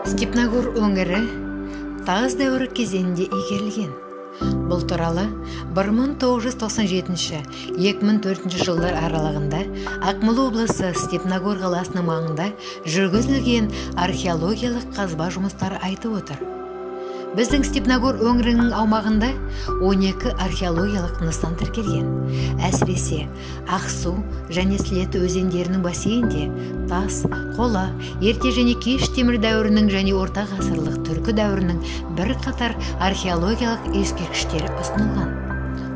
Степногор өңірі таз дәуірі кезеңінде игерілген. Бұл туралы 1997-2004 жылдар аралығында Ақмола облысы Степногор қаласының маңында жүргізілген археологиялық қазба жұмыстары айтып отыр. Біздің Степногор өңірінің аумағында 12 археологиялық нысан тіркелген. Әсіресе Ақсу және Сілеті өзендерінің бассейнінде тас, қола, ерте және кеш темір дәуірінің және орта ғасырлық түркі дәуірінің бір қатар археологиялық ескерткіштері ұсынылған.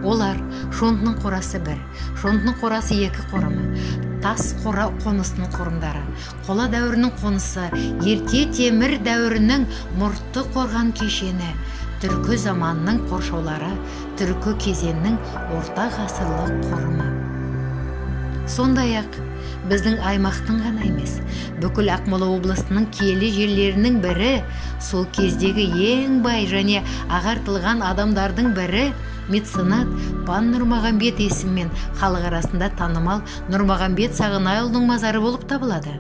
Олар Шондының қорасы 1, Шондының қорасы 2 қорымы, тас қора қонысының қорымдары, қола дәуірінің қонысы, ерте темір дәуірінің мұртты қорған кешені, түркі заманының қоршаулары, түркі кезеңінің орта ғасырлық қорымы. Сондай-ақ біздің аймақтың ғана емес, бүкіл Ақмола облысының киелі жерлерінің бірі, сол кездегі ең бай және ағартылған адамдардың бірі меценат Пан Нұрмағамбет есімімен халық арасында танымал Нұрмағамбет Сағынайұлының мазары болып табылады.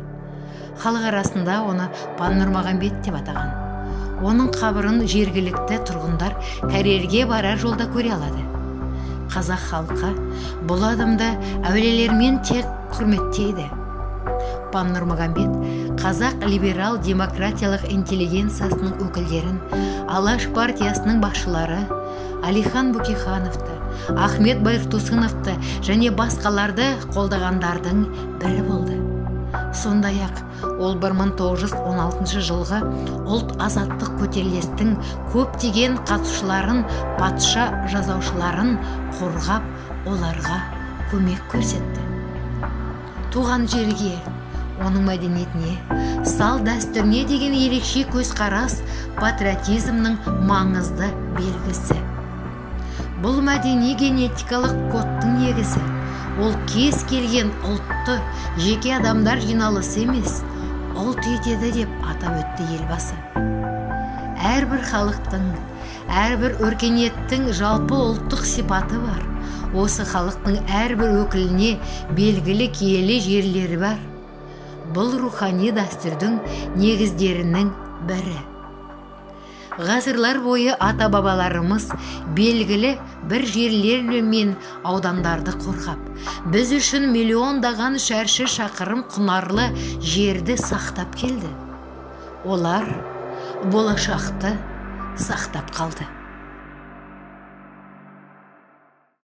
Халық арасында оны Пан Нұрмағамбет деп атаған. Оның қабырын жергілікті тұрғындар карьерге барар жолда көре алады. Қазақ халқы бұл адамды әулиелермен тек құрметтейді. Пан Нұрмағамбет қазақ либерал-демократиялық интеллигенциясының өкілдерін, Алаш партиясының басшылары Алихан Бөкейхановты, Ахмет Байтұрсыновты және басқаларды қолдағандардың бірі болды. Сондай-ақ ол 1916 жылғы ұлт азаттық көтерілістің көптеген қатысушыларын, патша жазаушыларын қорғап, оларға көмек көрсетті. Туған жерге, оның мәдениетіне, сал дәстүріне деген ерекше көзқарас патриотизмнің маңызды белгісі. Бұл мәдени генетикалық кодтың негізі. Ол кез келген ұлтты жеке адамдар жиналысы емес, ұлт етеді деп атап өтті елбасы. Әрбір халықтың, әрбір өркениеттің жалпы ұлттық сипаты бар. Осы халықтың әрбір өкіліне белгілі киелі жерлері бар. Бұл рухани дәстүрдің негіздерінің бірі. Ғасырлар бойы ата-бабаларымыз белгілі бір жерлер мен аудандарды қорғап, біз үшін миллиондаған шаршы шақырым құнарлы жерді сақтап келді. Олар болашақты сақтап қалды.